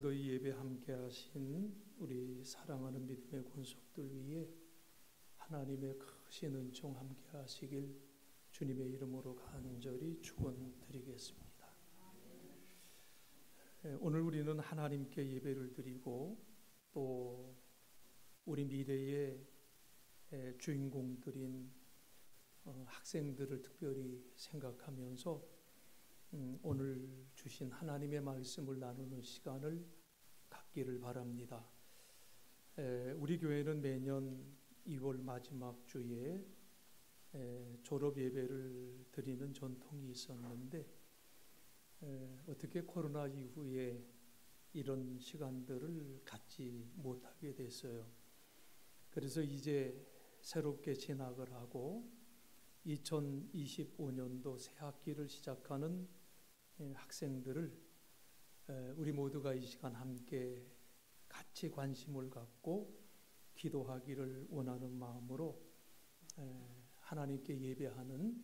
이 예배 함께 하신 우리 사랑하는 믿음의 권속들 위해 하나님의 크신 은총 함께 하시길 주님의 이름으로 간절히 축원드리겠습니다. 오늘 우리는 하나님께 예배를 드리고 또 우리 미래의 주인공들인 학생들을 특별히 생각하면서 오늘 주신 하나님의 말씀을 나누는 시간을 갖기를 바랍니다. 우리 교회는 매년 2월 마지막 주에 졸업 예배를 드리는 전통이 있었는데 어떻게 코로나 이후에 이런 시간들을 갖지 못하게 됐어요. 그래서 이제 새롭게 진학을 하고 2025년도 새 학기를 시작하는 학생들을 우리 모두가 이 시간 함께 같이 관심을 갖고 기도하기를 원하는 마음으로 하나님께 예배하는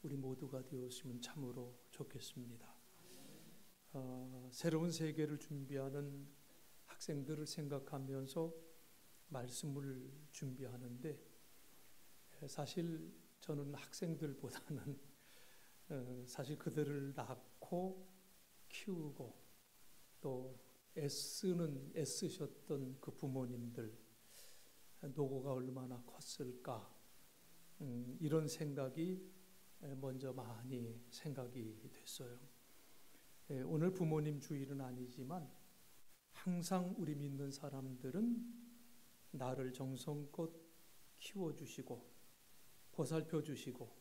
우리 모두가 되었으면 참으로 좋겠습니다. 새로운 세계를 준비하는 학생들을 생각하면서 말씀을 준비하는데 사실 저는 학생들보다는 사실 그들을 낳고 키우고 또 애쓰셨던 그 부모님들 노고가 얼마나 컸을까 이런 생각이 먼저 많이 생각이 됐어요. 오늘 부모님 주일은 아니지만 항상 우리 믿는 사람들은 나를 정성껏 키워주시고 보살펴 주시고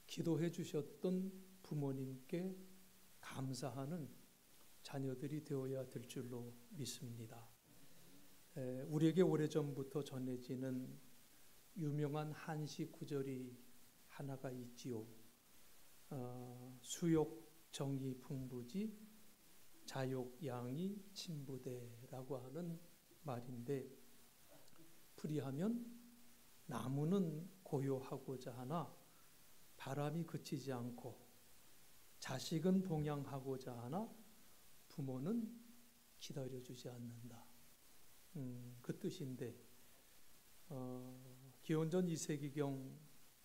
기도해 주셨던 부모님께 감사하는 자녀들이 되어야 될 줄로 믿습니다. 우리에게 오래전부터 전해지는 유명한 한시 구절이 하나가 있지요. 수욕 정이 풍부지 자욕 양이 친부되라고 하는 말인데 풀이하면 나무는 고요하고자 하나 바람이 그치지 않고 자식은 봉양하고자 하나 부모는 기다려주지 않는다. 그 뜻인데 기원전 2세기경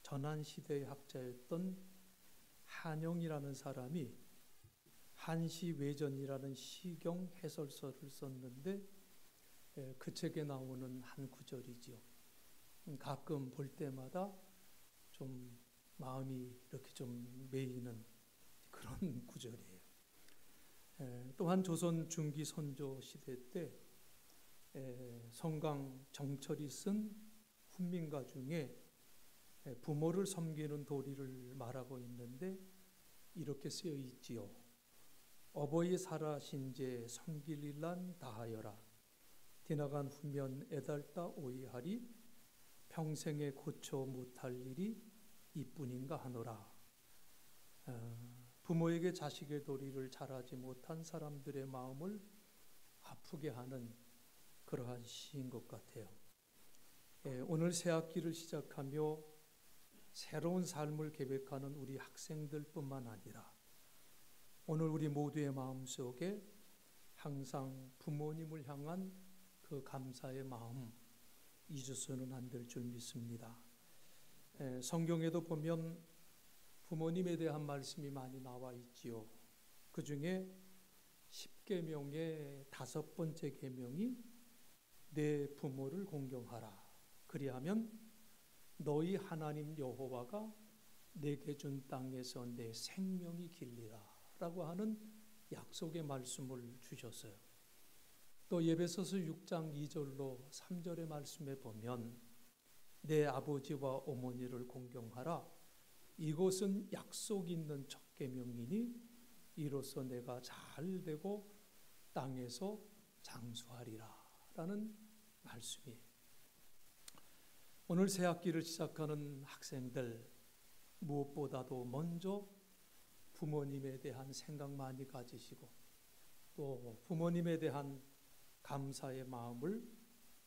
전한시대의 학자였던 한영이라는 사람이 한시외전이라는 시경 해설서를 썼는데 그 책에 나오는 한 구절이지요. 가끔 볼 때마다 좀 마음이 이렇게 좀 메이는 그런 구절이에요. 또한 조선 중기 선조 시대 때 성강 정철이 쓴 훈민가 중에 부모를 섬기는 도리를 말하고 있는데 이렇게 쓰여 있지요. 어버이 살아신제 섬길일란 다하여라. 디나간 후면 애달다 오이하리. 평생에 고쳐 못할 일이 이뿐인가 하노라. 부모에게 자식의 도리를 잘하지 못한 사람들의 마음을 아프게 하는 그러한 시인 것 같아요. 오늘 새 학기를 시작하며 새로운 삶을 계획하는 우리 학생들뿐만 아니라 오늘 우리 모두의 마음속에 항상 부모님을 향한 그 감사의 마음 잊어서는 안 될 줄 믿습니다. 성경에도 보면 부모님에 대한 말씀이 많이 나와 있지요. 그 중에 10계명의 5번째 계명이 내 부모를 공경하라. 그리하면 너희 하나님 여호와가 내게 준 땅에서 내 생명이 길리라 라고 하는 약속의 말씀을 주셨어요. 또 예배소서 6장 2절로 3절의 말씀에 보면 내 아버지와 어머니를 공경하라. 이것은 약속 있는 첫 계명이니 이로써 내가 잘 되고 땅에서 장수하리라 라는 말씀이에요. 오늘 새 학기를 시작하는 학생들 무엇보다도 먼저 부모님에 대한 생각 많이 가지시고 또 부모님에 대한 감사의 마음을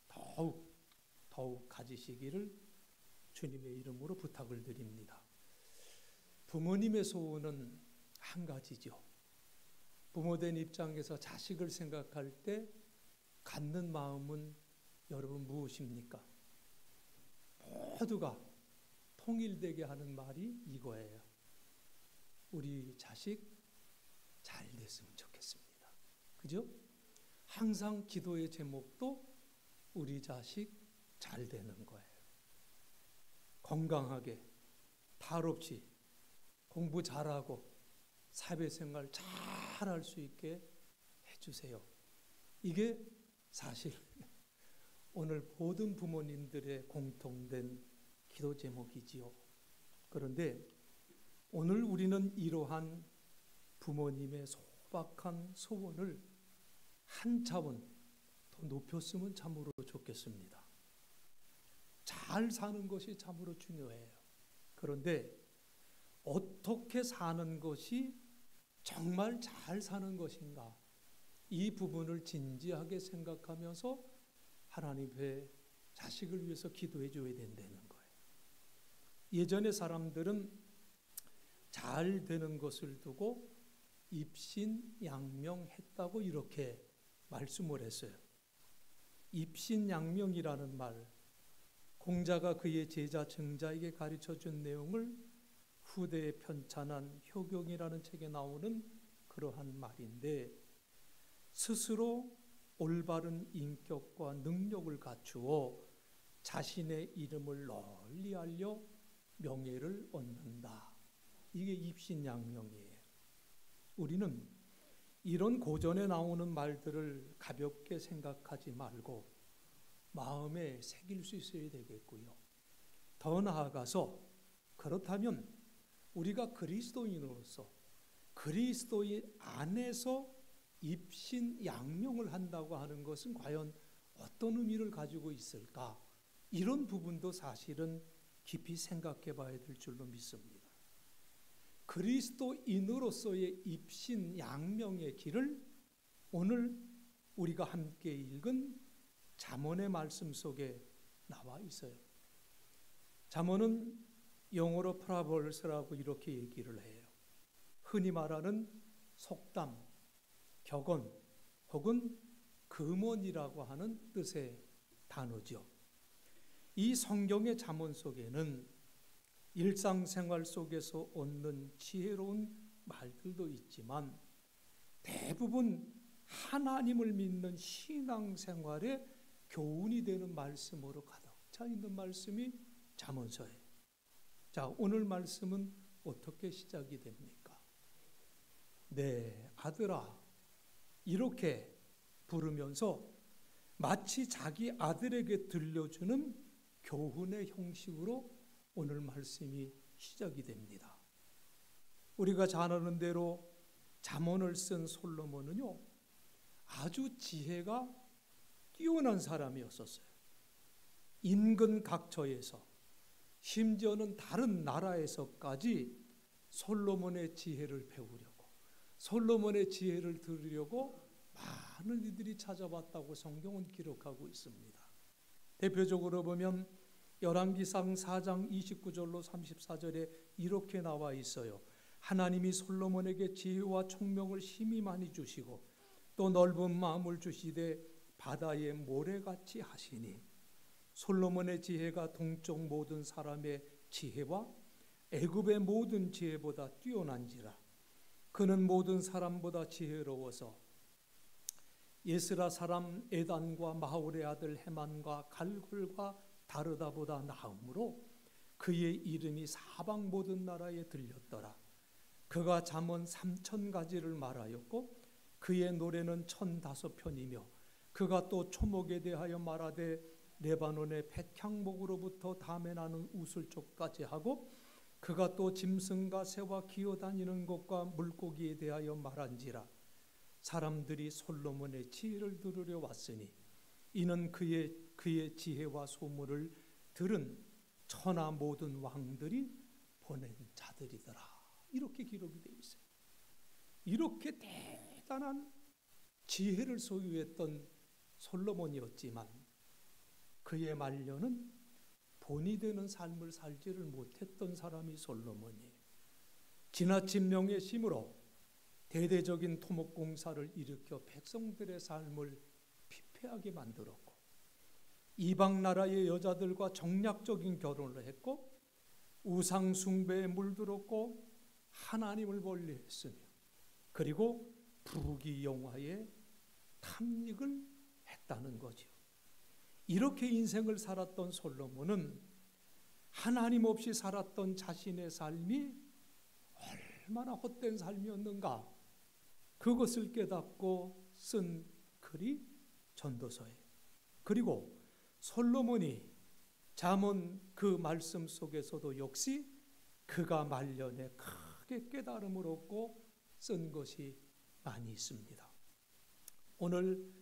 더욱 가지시기를 주님의 이름으로 부탁을 드립니다. 부모님의 소원은 한 가지죠. 부모된 입장에서 자식을 생각할 때 갖는 마음은 여러분 무엇입니까? 모두가 통일되게 하는 말이 이거예요. 우리 자식 잘 됐으면 좋겠습니다. 그죠? 항상 기도의 제목도 우리 자식 잘 되는 거예요. 건강하게, 탈 없이, 공부 잘하고, 사회생활 잘할 수 있게 해주세요. 이게 사실 오늘 모든 부모님들의 공통된 기도 제목이지요. 그런데 오늘 우리는 이러한 부모님의 소박한 소원을 한 차원 더 높였으면 참으로 좋겠습니다. 잘 사는 것이 참으로 중요해요. 그런데 어떻게 사는 것이 정말 잘 사는 것인가? 이 부분을 진지하게 생각하면서 하나님의 자식을 위해서 기도해 줘야 된다는 거예요. 예전의 사람들은 잘 되는 것을 두고 입신양명했다고 이렇게 말씀을 했어요. 입신양명이라는 말, 공자가 그의 제자 증자에게 가르쳐준 내용을 후대에 편찬한 효경이라는 책에 나오는 그러한 말인데, 스스로 올바른 인격과 능력을 갖추어 자신의 이름을 널리 알려 명예를 얻는다. 이게 입신양명이에요. 우리는 이런 고전에 나오는 말들을 가볍게 생각하지 말고 마음에 새길 수 있어야 되겠고요. 더 나아가서 그렇다면 우리가 그리스도인으로서 그리스도인 안에서 입신양명을 한다고 하는 것은 과연 어떤 의미를 가지고 있을까? 이런 부분도 사실은 깊이 생각해 봐야 될 줄로 믿습니다. 그리스도인으로서의 입신양명의 길을 오늘 우리가 함께 읽은 잠언의 말씀 속에 나와 있어요. 잠언은 영어로 프라버스라고 이렇게 얘기를 해요. 흔히 말하는 속담, 격언 혹은 금언이라고 하는 뜻의 단어죠. 이 성경의 잠언 속에는 일상생활 속에서 얻는 지혜로운 말들도 있지만 대부분 하나님을 믿는 신앙생활에 교훈이 되는 말씀으로 가득 차 있는 말씀이 잠언서예요. 자, 오늘 말씀은 어떻게 시작이 됩니까? 네, 아들아, 이렇게 부르면서 마치 자기 아들에게 들려주는 교훈의 형식으로 오늘 말씀이 시작이 됩니다. 우리가 잘 아는 대로 잠언을 쓴 솔로몬은요, 아주 지혜가 뛰어난 사람이었었어요. 인근 각처에서 심지어는 다른 나라에서까지 솔로몬의 지혜를 배우려고, 솔로몬의 지혜를 들으려고 많은 이들이 찾아왔다고 성경은 기록하고 있습니다. 대표적으로 보면 열왕기상 4장 29절로 34절에 이렇게 나와 있어요. 하나님이 솔로몬에게 지혜와 총명을 심히 많이 주시고 또 넓은 마음을 주시되 바다의 모래같이 하시니 솔로몬의 지혜가 동쪽 모든 사람의 지혜와 애굽의 모든 지혜보다 뛰어난지라. 그는 모든 사람보다 지혜로워서 예스라 사람 에단과 마홀의 아들 헤만과 갈골과 다르다보다 나음으로 그의 이름이 사방 모든 나라에 들렸더라. 그가 잠언 3,000가지를 말하였고 그의 노래는 1,005편이며 그가 또 초목에 대하여 말하되 레바논의 백향목으로부터 담에 나는 우슬쪽까지 하고 그가 또 짐승과 새와 기어다니는 것과 물고기에 대하여 말한지라. 사람들이 솔로몬의 지혜를 들으려 왔으니 이는 그의 지혜와 소문을 들은 천하 모든 왕들이 보낸 자들이더라. 이렇게 기록이 되어 있어요. 이렇게 대단한 지혜를 소유했던 솔로몬이었지만 그의 말년은 본이 되는 삶을 살지를 못했던 사람이 솔로몬이에요. 지나친 명예심으로 대대적인 토목공사를 일으켜 백성들의 삶을 피폐하게 만들었고, 이방 나라의 여자들과 정략적인 결혼을 했고, 우상 숭배에 물들었고, 하나님을 멀리했으며, 그리고 부귀영화에 탐닉을 했다는 거죠. 이렇게 인생을 살았던 솔로몬은 하나님 없이 살았던 자신의 삶이 얼마나 헛된 삶이었는가, 그것을 깨닫고 쓴 글이 전도서예요. 그리고 솔로몬이 잠언 그 말씀 속에서도 역시 그가 말년에 크게 깨달음을 얻고 쓴 것이 많이 있습니다. 오늘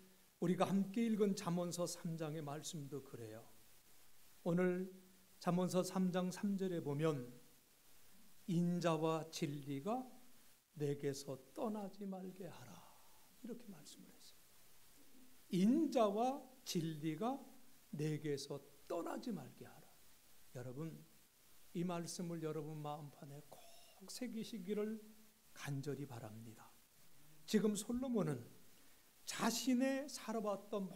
우리가 함께 읽은 잠언서 3장의 말씀도 그래요. 오늘 잠언서 3장 3절에 보면 인자와 진리가 내게서 떠나지 말게 하라, 이렇게 말씀을 했어요. 인자와 진리가 내게서 떠나지 말게 하라. 여러분, 이 말씀을 여러분 마음판에 꼭 새기시기를 간절히 바랍니다. 지금 솔로몬은 자신의 살아왔던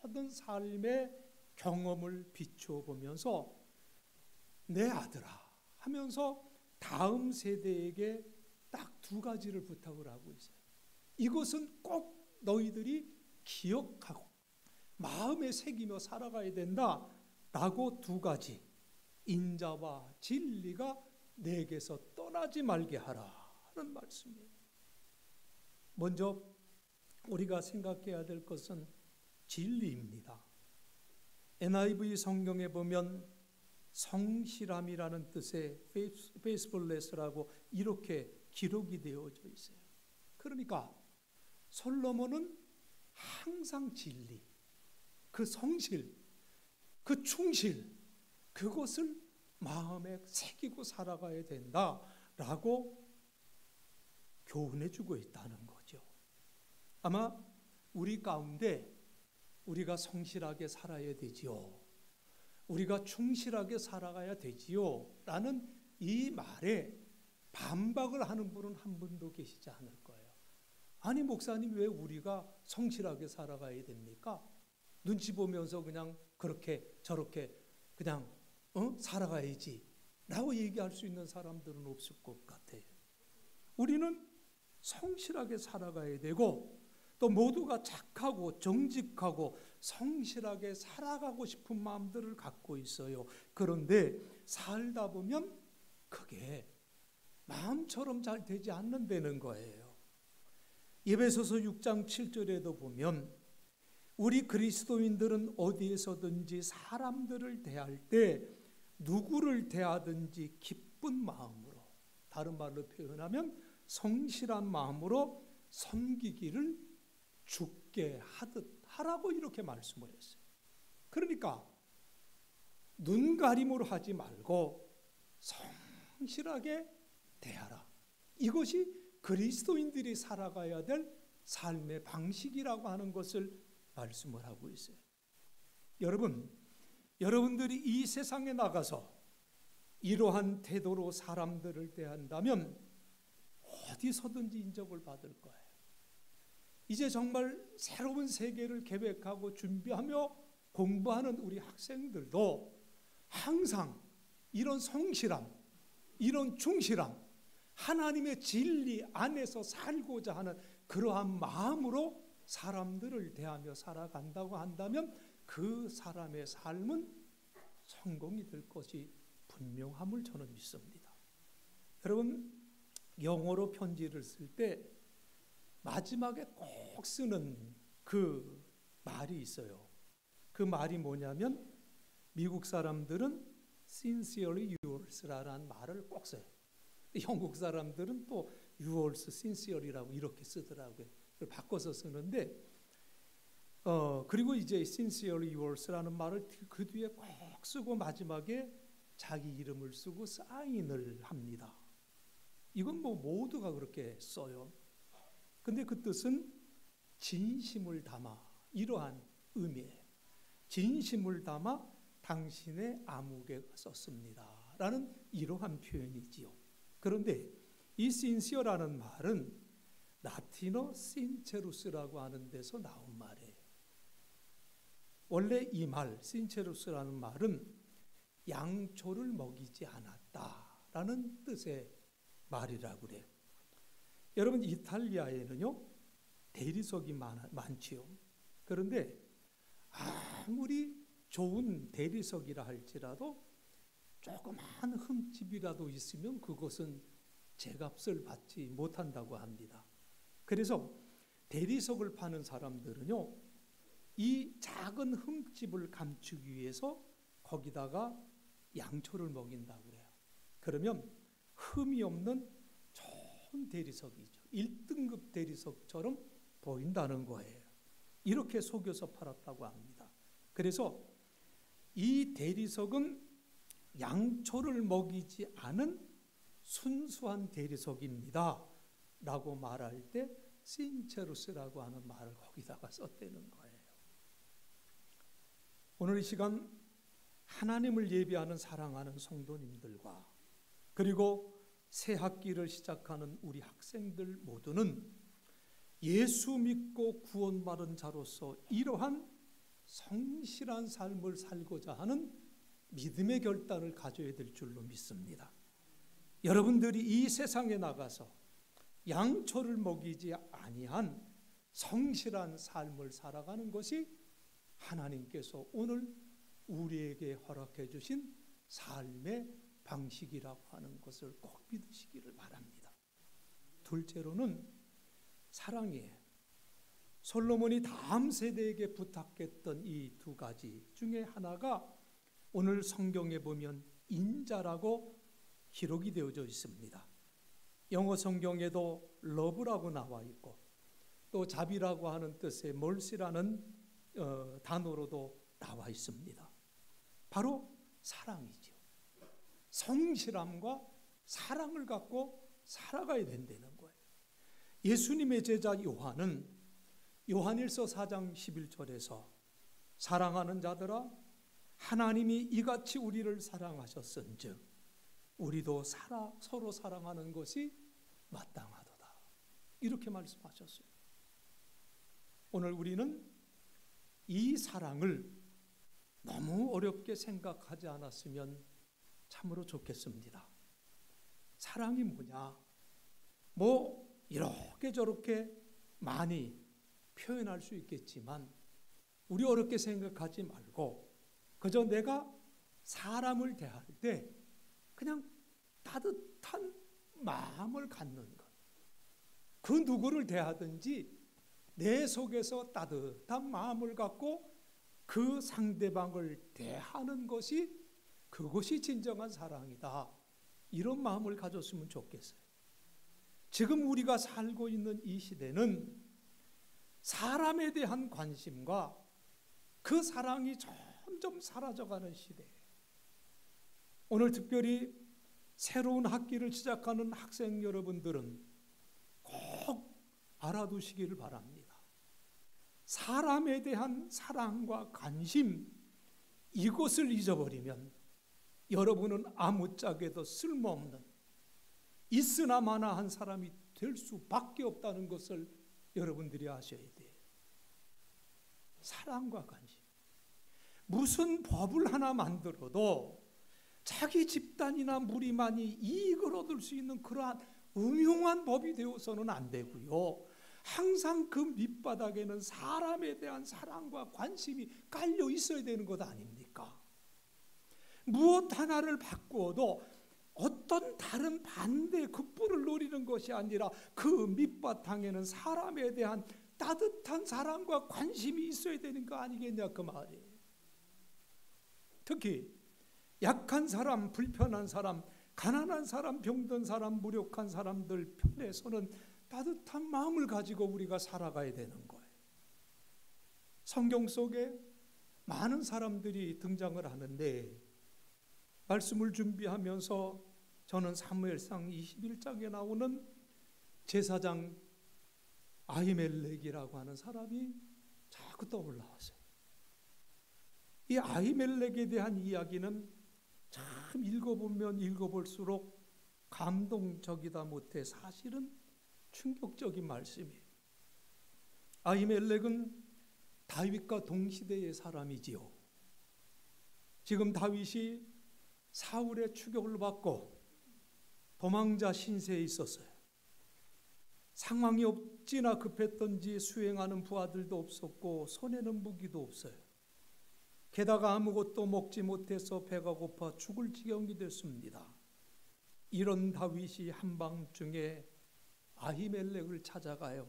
모든 삶의 경험을 비추어 보면서 내 아들아 하면서 다음 세대에게 딱 두 가지를 부탁을 하고 있어요. 이것은 꼭 너희들이 기억하고 마음에 새기며 살아가야 된다라고 두 가지, 인자와 진리가 내게서 떠나지 말게 하라는 말씀이에요. 먼저 우리가 생각해야 될 것은 진리입니다. NIV 성경에 보면 성실함이라는 뜻의 faithfulness라고 이렇게 기록이 되어져 있어요. 그러니까 솔로몬은 항상 진리, 그 성실, 그 충실, 그것을 마음에 새기고 살아가야 된다라고 교훈해주고 있다는 거죠. 아마 우리 가운데 우리가 성실하게 살아야 되지요, 우리가 충실하게 살아가야 되지요 라는 이 말에 반박을 하는 분은 한 분도 계시지 않을 거예요. 아니 목사님, 왜 우리가 성실하게 살아가야 됩니까? 눈치 보면서 그냥 그렇게 저렇게 그냥 살아가야지 라고 얘기할 수 있는 사람들은 없을 것 같아요. 우리는 성실하게 살아가야 되고, 또 모두가 착하고 정직하고 성실하게 살아가고 싶은 마음들을 갖고 있어요. 그런데 살다 보면 그게 마음처럼 잘 되지 않는다는 거예요. 에베소서 6장 7절에도 보면 우리 그리스도인들은 어디에서든지 사람들을 대할 때 누구를 대하든지 기쁜 마음으로, 다른 말로 표현하면 성실한 마음으로 섬기기를 주께 하듯 하라고 이렇게 말씀을 했어요. 그러니까 눈가림으로 하지 말고 성실하게 대하라. 이것이 그리스도인들이 살아가야 될 삶의 방식이라고 하는 것을 말씀을 하고 있어요. 여러분들이 이 세상에 나가서 이러한 태도로 사람들을 대한다면 어디서든지 인정을 받을 거예요. 이제 정말 새로운 세계를 계획하고 준비하며 공부하는 우리 학생들도 항상 이런 성실함, 이런 충실함, 하나님의 진리 안에서 살고자 하는 그러한 마음으로 사람들을 대하며 살아간다고 한다면 그 사람의 삶은 성공이 될 것이 분명함을 저는 믿습니다. 여러분, 영어로 편지를 쓸 때 마지막에 꼭 쓰는 그 말이 있어요. 그 말이 뭐냐면 미국 사람들은 sincerely yours라는 말을 꼭 써요. 영국 사람들은 또 yours sincerely라고 이렇게 쓰더라고요. 그걸 바꿔서 쓰는데 그리고 이제 sincerely yours라는 말을 그 뒤에 꼭 쓰고 마지막에 자기 이름을 쓰고 사인을 합니다. 이건 뭐 모두가 그렇게 써요. 근데 그 뜻은 진심을 담아, 이러한 의미예요. 진심을 담아 당신의 암흑에 썼습니다 라는 이러한 표현이지요. 그런데 이 sincere라는 말은 라틴어 신체루스라고 하는 데서 나온 말이에요. 원래 이 말, 신체루스라는 말은 양초를 먹이지 않았다라는 뜻의 말이라고 그래요. 여러분, 이탈리아에는요, 대리석이 많지요. 그런데 아무리 좋은 대리석이라 할지라도 조그만 흠집이라도 있으면 그것은 제값을 받지 못한다고 합니다. 그래서 대리석을 파는 사람들은요, 이 작은 흠집을 감추기 위해서 거기다가 양초를 먹인다고 그래요. 그러면 흠이 없는 좋은 대리석이죠. 1등급 대리석처럼 보인다는 거예요. 이렇게 속여서 팔았다고 합니다. 그래서 이 대리석은 양초를 먹이지 않은 순수한 대리석입니다 라고 말할 때 신체루스라고 하는 말을 거기다가 썼다는 거예요. 오늘 이 시간 하나님을 예배하는 사랑하는 성도님들과 그리고 새 학기를 시작하는 우리 학생들 모두는 예수 믿고 구원받은 자로서 이러한 성실한 삶을 살고자 하는 믿음의 결단을 가져야 될 줄로 믿습니다. 여러분들이 이 세상에 나가서 양초를 먹이지 아니한 성실한 삶을 살아가는 것이 하나님께서 오늘 우리에게 허락해 주신 삶의 방식이라고 하는 것을 꼭 믿으시기를 바랍니다. 둘째로는 사랑이에요. 솔로몬이 다음 세대에게 부탁했던 이 두 가지 중에 하나가 오늘 성경에 보면 인자라고 기록이 되어져 있습니다. 영어 성경에도 love라고 나와 있고 또 자비라고 하는 뜻의 mercy라는 단어로도 나와 있습니다. 바로 사랑이죠. 성실함과 사랑을 갖고 살아가야 된다는 거예요. 예수님의 제자 요한은 요한일서 4장 11절에서 사랑하는 자들아 하나님이 이같이 우리를 사랑하셨은즉 우리도 서로 사랑하는 것이 마땅하도다. 이렇게 말씀하셨어요. 오늘 우리는 이 사랑을 너무 어렵게 생각하지 않았으면 참으로 좋겠습니다. 사랑이 뭐냐? 이렇게 저렇게 많이 표현할 수 있겠지만 우리 어렵게 생각하지 말고 그저 내가 사람을 대할 때 그냥 따뜻한 마음을 갖는 것. 그 누구를 대하든지 내 속에서 따뜻한 마음을 갖고 그 상대방을 대하는 것이 그것이 진정한 사랑이다. 이런 마음을 가졌으면 좋겠어요. 지금 우리가 살고 있는 이 시대는 사람에 대한 관심과 그 사랑이 점점 사라져가는 시대예요. 오늘 특별히 새로운 학기를 시작하는 학생 여러분들은 꼭 알아두시기를 바랍니다. 사람에 대한 사랑과 관심, 이것을 잊어버리면 여러분은 아무짝에도 쓸모없는 있으나 마나한 사람이 될 수밖에 없다는 것을 여러분들이 아셔야 돼요. 사랑과 관심. 무슨 법을 하나 만들어도 자기 집단이나 무리만이 이익을 얻을 수 있는 그러한 음흉한 법이 되어서는 안 되고요. 항상 그 밑바닥에는 사람에 대한 사랑과 관심이 깔려 있어야 되는 것 아닙니까? 무엇 하나를 바꾸어도 어떤 다른 반대 급부를 노리는 것이 아니라 그 밑바탕에는 사람에 대한 따뜻한 사랑과 관심이 있어야 되는 거 아니겠냐 그 말이에요. 특히 약한 사람, 불편한 사람, 가난한 사람, 병든 사람, 무력한 사람들 편에서는 따뜻한 마음을 가지고 우리가 살아가야 되는 거예요. 성경 속에 많은 사람들이 등장을 하는데 말씀을 준비하면서 저는 사무엘상 21장에 나오는 제사장 아히멜렉이라고 하는 사람이 자꾸 떠올라왔어요. 이 아히멜렉에 대한 이야기는 참 읽어보면 읽어볼수록 감동적이다 못해 사실은 충격적인 말씀이에요. 아히멜렉은 다윗과 동시대의 사람이지요. 지금 다윗이 사울의 추격을 받고 도망자 신세에 있었어요. 상황이 어찌나 급했던지 수행하는 부하들도 없었고 손에는 무기도 없어요. 게다가 아무것도 먹지 못해서 배가 고파 죽을 지경이 됐습니다. 이런 다윗이 한밤중에 아히멜렉을 찾아가요.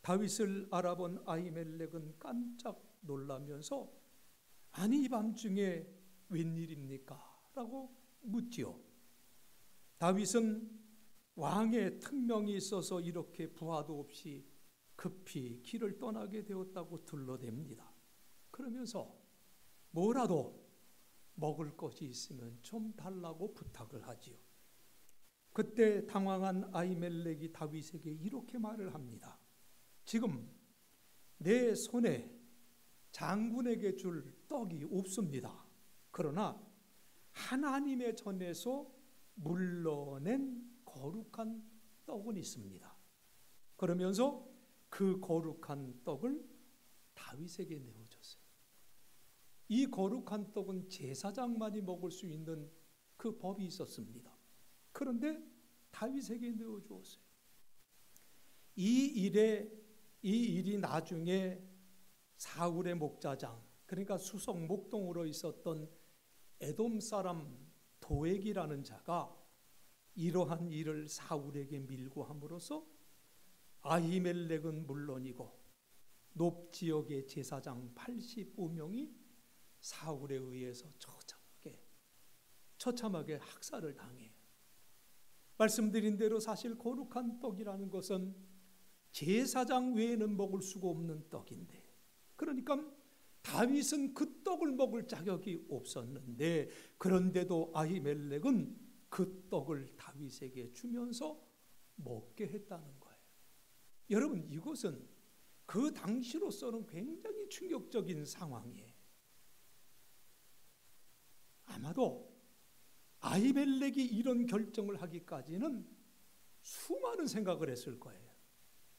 다윗을 알아본 아히멜렉은 깜짝 놀라면서 아니 이 밤중에 웬일입니까? 라고 묻지요. 다윗은 왕의 특명이 있어서 이렇게 부하도 없이 급히 길을 떠나게 되었다고 둘러댑니다. 그러면서 뭐라도 먹을 것이 있으면 좀 달라고 부탁을 하지요. 그때 당황한 아히멜렉이 다윗에게 이렇게 말을 합니다. 지금 내 손에 장군에게 줄 떡이 없습니다. 그러나 하나님의 전에서 물러낸 거룩한 떡은 있습니다. 그러면서 그 거룩한 떡을 다윗에게 내어줬어요. 이 거룩한 떡은 제사장만이 먹을 수 있는 그 법이 있었습니다. 그런데 다윗에게 내어주었어요. 이 일이 나중에 사울의 목자장, 그러니까 수석 목동으로 있었던 에돔 사람 도액이라는 자가 이러한 일을 사울에게 밀고 함으로써 아히멜렉은 물론이고 높 지역의 제사장 85명이 사울에 의해서 처참하게 학살을 당해요. 말씀드린 대로 사실 거룩한 떡이라는 것은 제사장 외에는 먹을 수가 없는 떡인데, 그러니까 다윗은 그 떡을 먹을 자격이 없었는데, 그런데도 아히멜렉은 그 떡을 다윗에게 주면서 먹게 했다는 거예요. 여러분, 이것은 그 당시로서는 굉장히 충격적인 상황이에요. 아마도 아히멜렉이 이런 결정을 하기까지는 수많은 생각을 했을 거예요.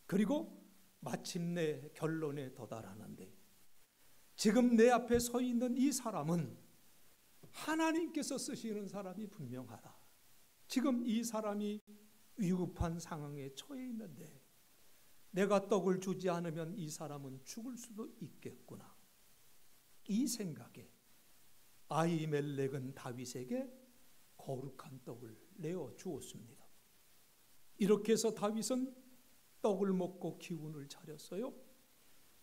그리고 마침내 결론에 도달하는데, 지금 내 앞에 서 있는 이 사람은 하나님께서 쓰시는 사람이 분명하다. 지금 이 사람이 위급한 상황에 처해 있는데 내가 떡을 주지 않으면 이 사람은 죽을 수도 있겠구나. 이 생각에 아히멜렉은 다윗에게 거룩한 떡을 내어 주었습니다. 이렇게 해서 다윗은 떡을 먹고 기운을 차렸어요.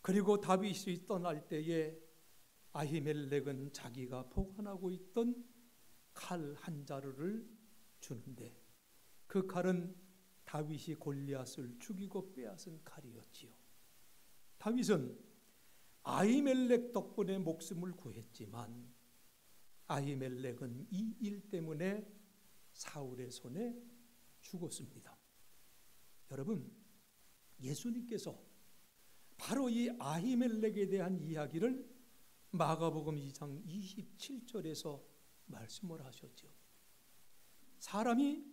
그리고 다윗이 떠날 때에 아히멜렉은 자기가 보관하고 있던 칼 한 자루를 주는데, 그 칼은 다윗이 골리앗을 죽이고 빼앗은 칼이었지요. 다윗은 아히멜렉 덕분에 목숨을 구했지만 아히멜렉은 이 일 때문에 사울의 손에 죽었습니다. 여러분, 예수님께서 바로 이 아히멜렉에 대한 이야기를 마가복음 2장 27절에서 말씀을 하셨죠. 사람이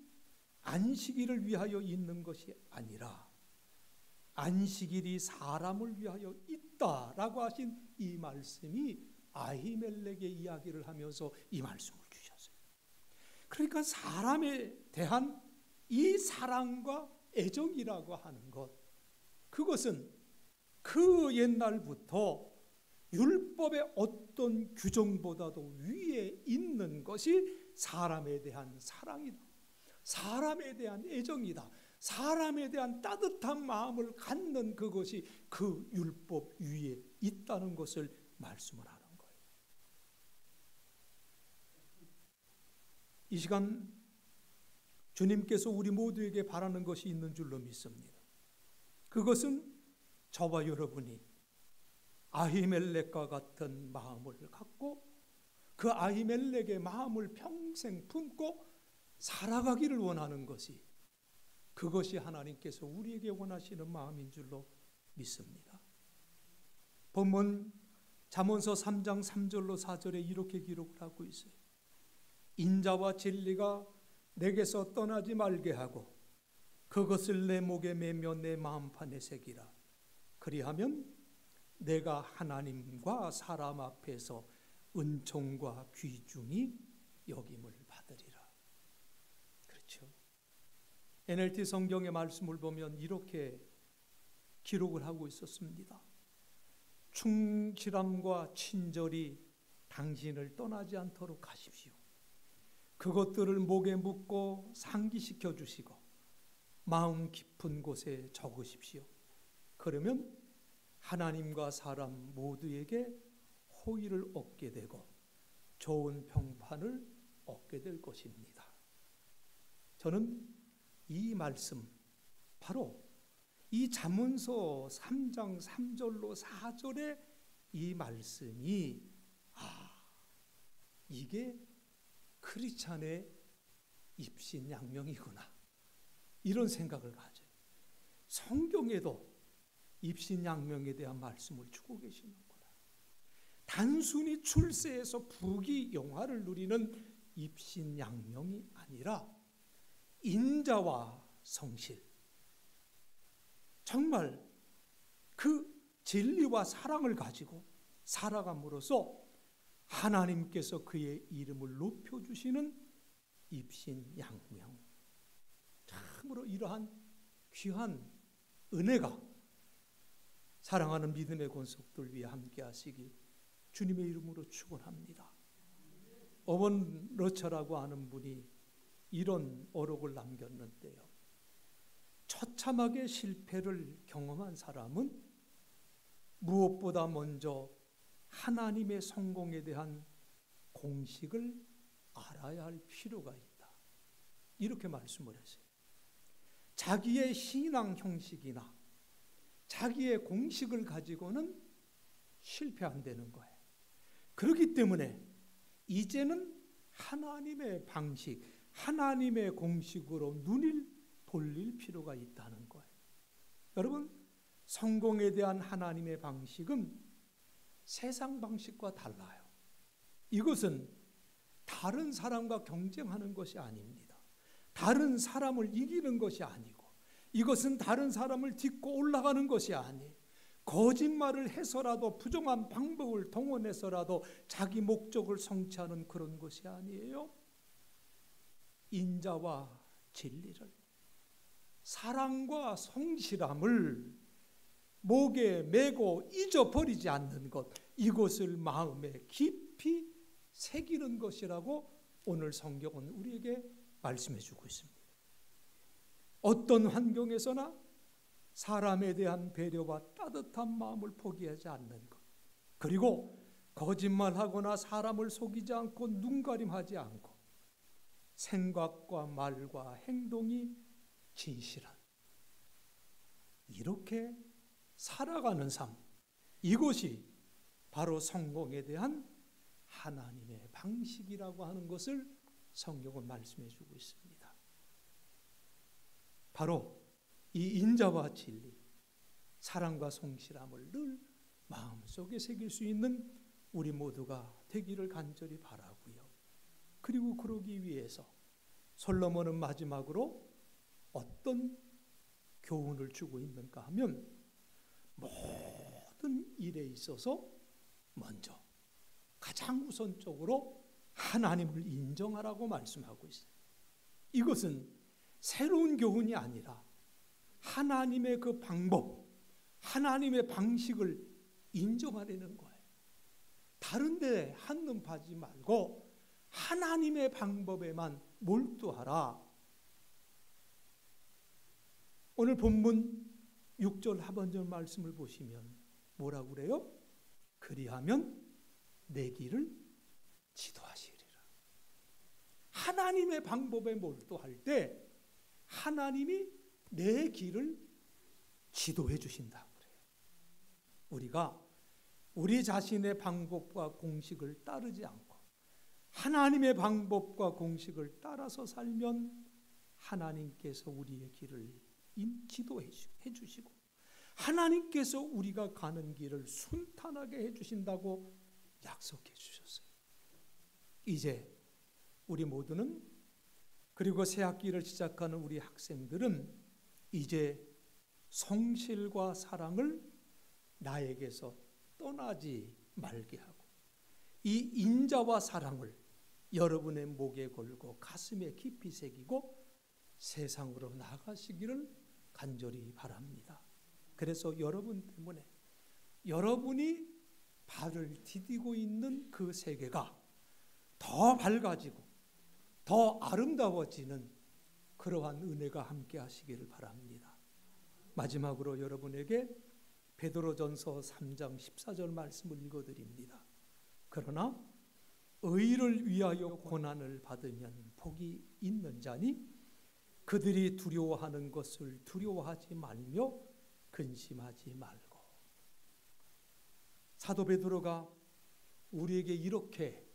안식일을 위하여 있는 것이 아니라 안식일이 사람을 위하여 있다라고 하신 이 말씀이 아히멜렉의 이야기를 하면서 이 말씀을 주셨어요. 그러니까 사람에 대한 이 사랑과 애정이라고 하는 것, 그것은 그 옛날부터 율법의 어떤 규정보다도 위에 있는 것이 사람에 대한 사랑이다. 사람에 대한 애정이다. 사람에 대한 따뜻한 마음을 갖는 그것이 그 율법 위에 있다는 것을 말씀을 하는 거예요. 이 시간 주님께서 우리 모두에게 바라는 것이 있는 줄로 믿습니다. 그것은 저와 여러분이 아히멜렉과 같은 마음을 갖고 그 아히멜렉의 마음을 평생 품고 살아가기를 원하는 것이, 그것이 하나님께서 우리에게 원하시는 마음인 줄로 믿습니다. 본문 잠언서 3장 3절로 4절에 이렇게 기록을 하고 있어요. 인자와 진리가 내게서 떠나지 말게 하고 그것을 내 목에 매며 내 마음판에 새기라. 그리하면 내가 하나님과 사람 앞에서 은총과 귀중히 여김을 받으리라. 그렇죠. NLT 성경의 말씀을 보면 이렇게 기록을 하고 있었습니다. 충실함과 친절이 당신을 떠나지 않도록 하십시오. 그것들을 목에 묶고 상기시켜 주시고 마음 깊은 곳에 적으십시오. 그러면 하나님과 사람 모두에게 호의를 얻게 되고 좋은 평판을 얻게 될 것입니다. 저는 이 말씀, 바로 이 잠언서 3장 3절로 4절의 이 말씀이 이게 크리스찬의 입신양명이구나, 이런 생각을 가져요. 성경에도 입신양명에 대한 말씀을 주고 계시는구나. 단순히 출세해서 부귀영화를 누리는 입신양명이 아니라 인자와 성실, 정말 그 진리와 사랑을 가지고 살아감으로써 하나님께서 그의 이름을 높여주시는 입신양명, 참으로 이러한 귀한 은혜가 사랑하는 믿음의 권속들 위해 함께 하시길 주님의 이름으로 축원합니다. 어번 러처라고 하는 분이 이런 어록을 남겼는데요. 처참하게 실패를 경험한 사람은 무엇보다 먼저 하나님의 성공에 대한 공식을 알아야 할 필요가 있다, 이렇게 말씀을 했어요. 자기의 신앙 형식이나 자기의 공식을 가지고는 실패 안 되는 거예요. 그렇기 때문에 이제는 하나님의 방식, 하나님의 공식으로 눈을 돌릴 필요가 있다는 거예요. 여러분, 성공에 대한 하나님의 방식은 세상 방식과 달라요. 이것은 다른 사람과 경쟁하는 것이 아닙니다. 다른 사람을 이기는 것이 아니고, 이것은 다른 사람을 딛고 올라가는 것이 아니에요. 거짓말을 해서라도, 부정한 방법을 동원해서라도 자기 목적을 성취하는 그런 것이 아니에요. 인자와 진리를, 사랑과 성실함을 목에 메고 잊어버리지 않는 것, 이것을 마음에 깊이 새기는 것이라고 오늘 성경은 우리에게 말씀해 주고 있습니다. 어떤 환경에서나 사람에 대한 배려와 따뜻한 마음을 포기하지 않는 것, 그리고 거짓말하거나 사람을 속이지 않고 눈가림하지 않고 생각과 말과 행동이 진실한, 이렇게 살아가는 삶, 이것이 바로 성공에 대한 하나님의 방식이라고 하는 것을 성경은 말씀해 주고 있습니다. 바로 이 인자와 진리, 사랑과 성실함을 늘 마음속에 새길 수 있는 우리 모두가 되기를 간절히 바라고요. 그리고 그러기 위해서 솔로몬은 마지막으로 어떤 교훈을 주고 있는가 하면, 모든 일에 있어서 먼저 가장 우선적으로 하나님을 인정하라고 말씀하고 있어요. 이것은 새로운 교훈이 아니라 하나님의 그 방법, 하나님의 방식을 인정하려는 거예요. 다른 데 한눈 파지 말고 하나님의 방법에만 몰두하라. 오늘 본문 6절 하반절 말씀을 보시면 뭐라고 그래요? 그리하면 내 길을 지도하시리라. 하나님의 방법에 몰두할 때 하나님이 내 길을 지도해 주신다고 그래요. 우리가 우리 자신의 방법과 공식을 따르지 않고 하나님의 방법과 공식을 따라서 살면 하나님께서 우리의 길을 지도해 주시고 하나님께서 우리가 가는 길을 순탄하게 해 주신다고 약속해 주셨어요. 이제 우리 모두는, 그리고 새 학기를 시작하는 우리 학생들은 이제 성실과 사랑을 나에게서 떠나지 말게 하고 이 인자와 사랑을 여러분의 목에 걸고 가슴에 깊이 새기고 세상으로 나가시기를 간절히 바랍니다. 그래서 여러분 때문에 여러분이 발을 디디고 있는 그 세계가 더 밝아지고 더 아름다워지는 그러한 은혜가 함께 하시기를 바랍니다. 마지막으로 여러분에게 베드로전서 3장 14절 말씀을 읽어드립니다. 그러나 의를 위하여 고난을 받으면 복이 있는 자니 그들이 두려워하는 것을 두려워하지 말며 근심하지 말고. 사도 베드로가 우리에게 이렇게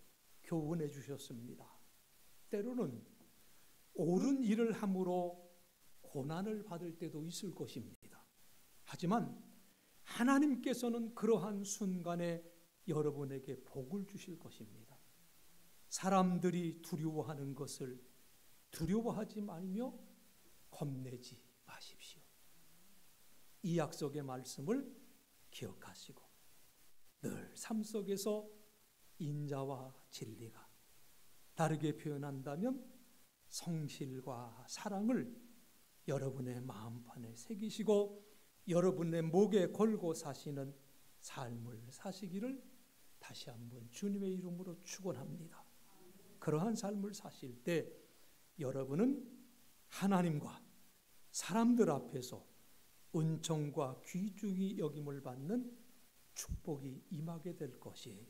교훈해 주셨습니다. 때로는 옳은 일을 함으로 고난을 받을 때도 있을 것입니다. 하지만 하나님께서는 그러한 순간에 여러분에게 복을 주실 것입니다. 사람들이 두려워하는 것을 두려워하지 말며 겁내지 마십시오. 이 약속의 말씀을 기억하시고 늘 삶 속에서 인자와 진리가, 다르게 표현한다면 성실과 사랑을 여러분의 마음판에 새기시고 여러분의 목에 걸고 사시는 삶을 사시기를 다시 한번 주님의 이름으로 축원합니다. 그러한 삶을 사실 때 여러분은 하나님과 사람들 앞에서 은총과 귀중히 여김을 받는 축복이 임하게 될 것이에요.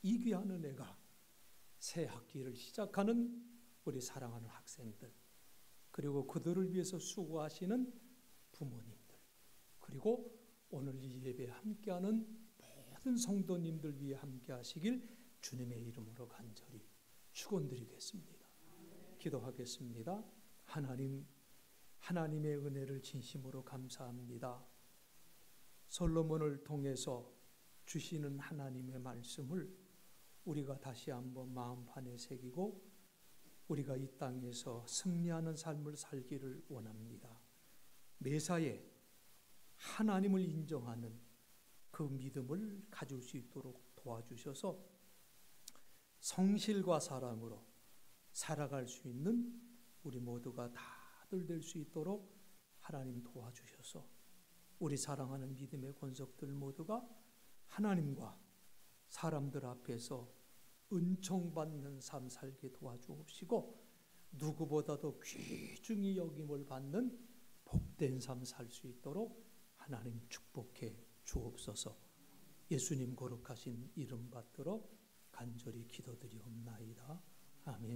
이 귀한 은혜가 새 학기를 시작하는 우리 사랑하는 학생들, 그리고 그들을 위해서 수고하시는 부모님들, 그리고 오늘 이 예배에 함께하는 모든 성도님들 위해 함께하시길 주님의 이름으로 간절히 축원드리겠습니다. 기도하겠습니다. 하나님의 은혜를 진심으로 감사합니다. 솔로몬을 통해서 주시는 하나님의 말씀을 우리가 다시 한번 마음판에 새기고 우리가 이 땅에서 승리하는 삶을 살기를 원합니다. 매사에 하나님을 인정하는 그 믿음을 가질 수 있도록 도와주셔서 성실과 사랑으로 살아갈 수 있는 우리 모두가 다들 될 수 있도록 하나님 도와주셔서 우리 사랑하는 믿음의 권속들 모두가 하나님과 사람들 앞에서 은총받는 삶 살게 도와주시고 누구보다도 귀중히 여김을 받는 복된 삶 살 수 있도록 하나님 축복해 주옵소서. 예수님 거룩하신 이름 받들어 간절히 기도드리옵나이다. 아멘.